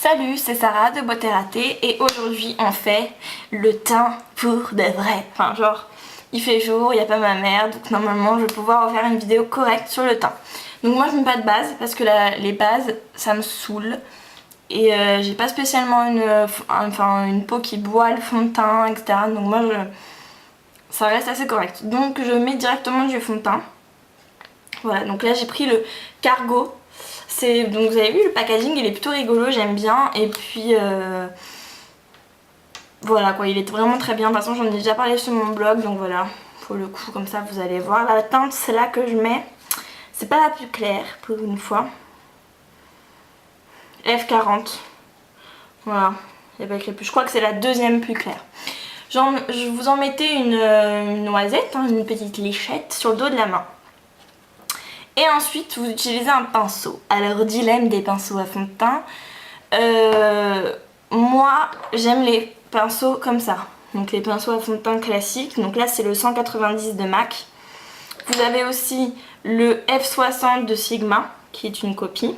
Salut, c'est Sarah de Beauté Ratée et aujourd'hui on fait le teint pour de vrai. Enfin genre, il fait jour, il n'y a pas ma mère, donc normalement je vais pouvoir faire une vidéo correcte sur le teint. Donc moi je mets pas de base parce que les bases ça me saoule. Et j'ai pas spécialement une peau qui boit le fond de teint, etc. Donc moi ça reste assez correct. Donc je mets directement du fond de teint. Voilà, donc là j'ai pris le Cargo. Donc vous avez vu, le packaging il est plutôt rigolo, j'aime bien. Et puis voilà quoi, il est vraiment très bien. De toute façon j'en ai déjà parlé sur mon blog, donc voilà, pour le coup comme ça vous allez voir. La teinte c'est là que je mets, c'est pas la plus claire pour une fois. F40. Voilà, il n'y a pas écrit plus. Je crois que c'est la deuxième plus claire. Je vous en mettais une noisette, hein, une petite léchette sur le dos de la main. Et ensuite, vous utilisez un pinceau. Alors, dilemme des pinceaux à fond de teint. Moi, j'aime les pinceaux comme ça. Donc, les pinceaux à fond de teint classiques. Donc là, c'est le 190 de MAC. Vous avez aussi le F60 de Sigma, qui est une copie.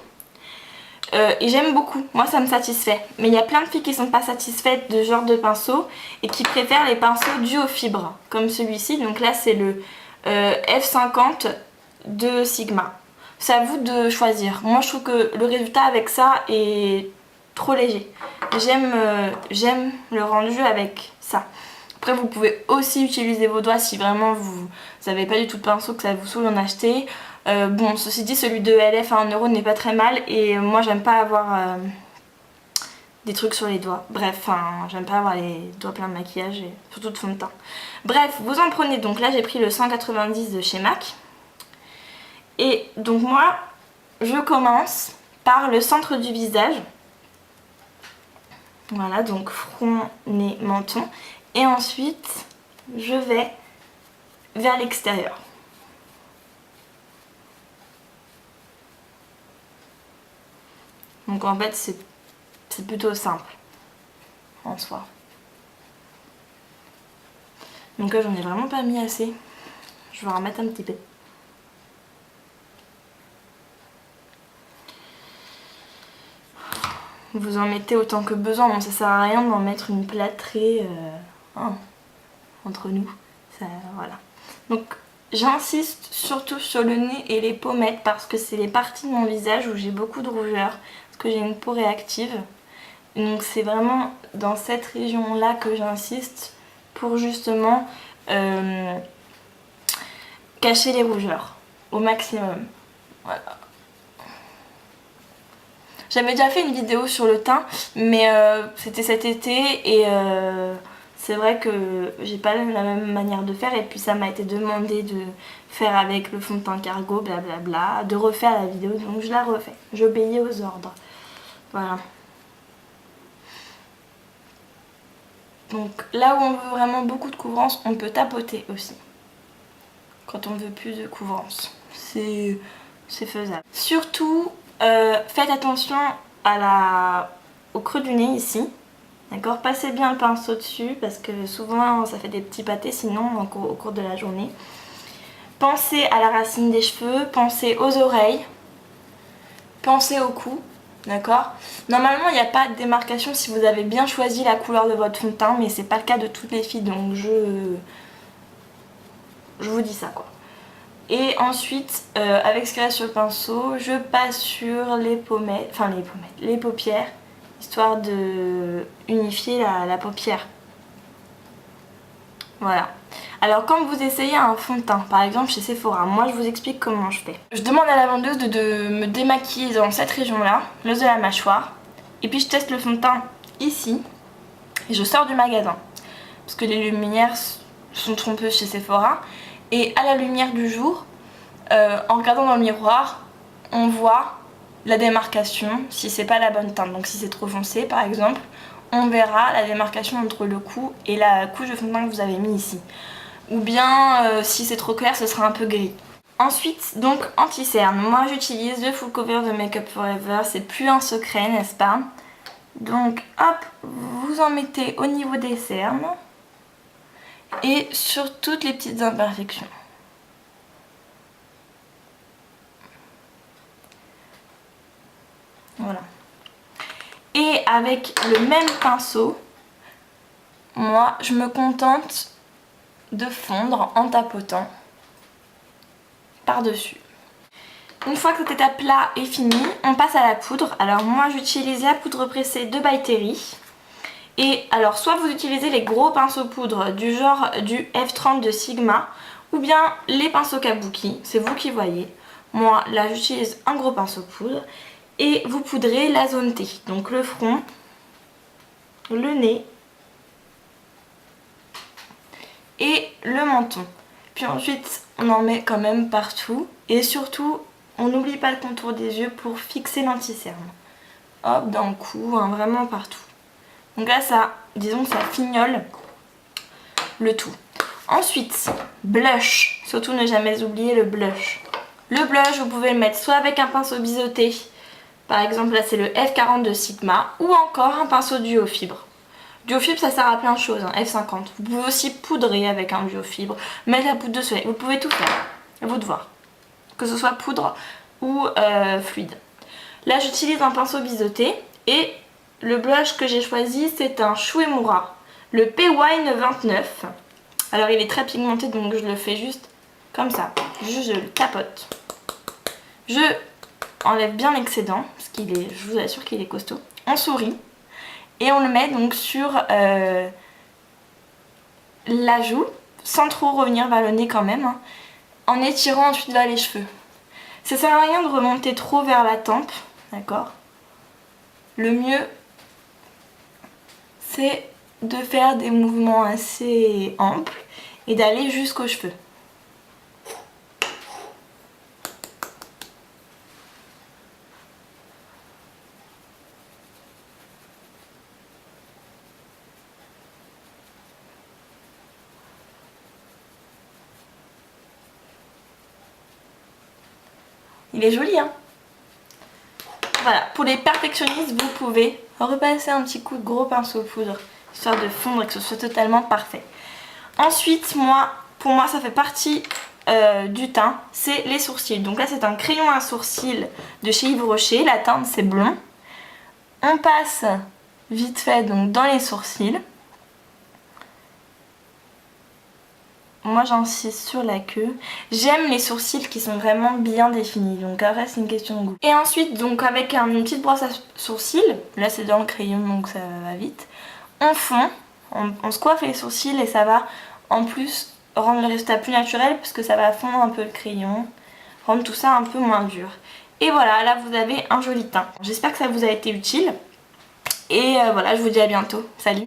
Et j'aime beaucoup, moi ça me satisfait. Mais il y a plein de filles qui sont pas satisfaites de ce genre de pinceau et qui préfèrent les pinceaux dus aux fibres, comme celui-ci. Donc là c'est le F50 de Sigma. C'est à vous de choisir. Moi je trouve que le résultat avec ça est trop léger. J'aime le rendu avec ça. Après vous pouvez aussi utiliser vos doigts si vraiment vous n'avez pas du tout de pinceau, que ça vous saoule d'en acheter. Bon, ceci dit, celui de LF à 1€ n'est pas très mal et moi j'aime pas avoir des trucs sur les doigts. Bref, j'aime pas avoir les doigts pleins de maquillage et surtout de fond de teint. Bref, vous en prenez, donc là j'ai pris le 190 de chez MAC. Et donc moi, je commence par le centre du visage. Voilà, donc front, nez, menton. Et ensuite, je vais vers l'extérieur. Donc en fait c'est plutôt simple en soi. Donc là j'en ai vraiment pas mis assez. Je vais en remettre un petit peu. Vous en mettez autant que besoin. Bon, ça sert à rien d'en mettre une plâtrée entre nous. Ça, voilà. Donc j'insiste surtout sur le nez et les pommettes parce que c'est les parties de mon visage où j'ai beaucoup de rougeur. Parce que j'ai une peau réactive. Donc c'est vraiment dans cette région là que j'insiste pour justement cacher les rougeurs au maximum. Voilà. J'avais déjà fait une vidéo sur le teint mais c'était cet été et c'est vrai que j'ai pas la même manière de faire et puis ça m'a été demandé de faire avec le fond de teint Cargo, blablabla, de refaire la vidéo, donc je la refais. J'obéis aux ordres. Voilà. Donc là où on veut vraiment beaucoup de couvrance, on peut tapoter aussi. Quand on veut plus de couvrance. C'est faisable. Surtout, faites attention au creux du nez ici. D'accord, passez bien le pinceau dessus parce que souvent ça fait des petits pâtés sinon au cours de la journée. Pensez à la racine des cheveux, pensez aux oreilles, pensez au cou. D'accord. Normalement il n'y a pas de démarcation si vous avez bien choisi la couleur de votre fond de teint, mais c'est pas le cas de toutes les filles, donc je vous dis ça quoi. Et ensuite avec ce qu'il y a sur le pinceau, je passe sur les pommettes, les paupières, histoire de unifier la paupière. Voilà. Alors quand vous essayez un fond de teint, par exemple chez Sephora, moi je vous explique comment je fais. Je demande à la vendeuse de me démaquiller dans cette région-là, l'os de la mâchoire, et puis je teste le fond de teint ici, et je sors du magasin. Parce que les lumières sont trompeuses chez Sephora, et à la lumière du jour, en regardant dans le miroir, on voit la démarcation si c'est pas la bonne teinte. Donc si c'est trop foncé par exemple, on verra la démarcation entre le cou et la couche de fond de teint que vous avez mis ici. Ou bien si c'est trop clair, ce sera un peu gris. Ensuite, donc anti-cerne. Moi j'utilise le Full Cover de Make Up Forever, c'est plus un secret, n'est-ce pas? Donc hop, vous en mettez au niveau des cernes et sur toutes les petites imperfections. Voilà. Et avec le même pinceau, moi je me contente de fondre en tapotant par-dessus. Une fois que cette étape-là est finie, on passe à la poudre. Alors moi j'utilise la poudre pressée de By Terry. Et alors soit vous utilisez les gros pinceaux poudre du genre du F30 de Sigma ou bien les pinceaux Kabuki, c'est vous qui voyez. Moi là j'utilise un gros pinceau poudre et vous poudrez la zone T, donc le front, le nez et le menton. Puis ensuite on en met quand même partout et surtout on n'oublie pas le contour des yeux pour fixer l'anti-cerne. Hop, dans le cou, hein, vraiment partout. Donc là ça, disons que ça fignole le tout. Ensuite, blush. Surtout ne jamais oublier le blush. Le blush, vous pouvez le mettre soit avec un pinceau biseauté. Par exemple là c'est le F40 de Sigma. Ou encore un pinceau duo fibre. Duo fibre ça sert à plein de choses, hein, F50. Vous pouvez aussi poudrer avec un duo fibre. Mettre la poudre de soleil. Vous pouvez tout faire. À vous de voir. Que ce soit poudre ou fluide. Là j'utilise un pinceau biseauté. Et le blush que j'ai choisi c'est un Shu Uemura. Le P-Wine 29. Alors il est très pigmenté donc je le fais juste comme ça. Je le tapote. Je enlève bien l'excédent parce qu'il est, je vous assure qu'il est costaud. On sourit et on le met donc sur la joue sans trop revenir vers le nez quand même, hein, en étirant ensuite vers les cheveux. Ça sert à rien de remonter trop vers la tempe, d'accord? Le mieux c'est de faire des mouvements assez amples et d'aller jusqu'aux cheveux. Il est joli, hein? Voilà, pour les perfectionnistes, vous pouvez repasser un petit coup de gros pinceau poudre, histoire de fondre et que ce soit totalement parfait. Ensuite, pour moi, ça fait partie du teint, c'est les sourcils. Donc là, c'est un crayon à sourcils de chez Yves Rocher, la teinte c'est blond. On passe vite fait donc dans les sourcils. Moi j'insiste sur la queue. J'aime les sourcils qui sont vraiment bien définis. Donc après c'est une question de goût. Et ensuite donc avec une petite brosse à sourcils. Là c'est dans le crayon donc ça va vite. On fond. On se coiffe les sourcils et ça va en plus rendre le résultat plus naturel. Parce que ça va fondre un peu le crayon. Rendre tout ça un peu moins dur. Et voilà, là vous avez un joli teint. J'espère que ça vous a été utile. Et voilà, je vous dis à bientôt. Salut!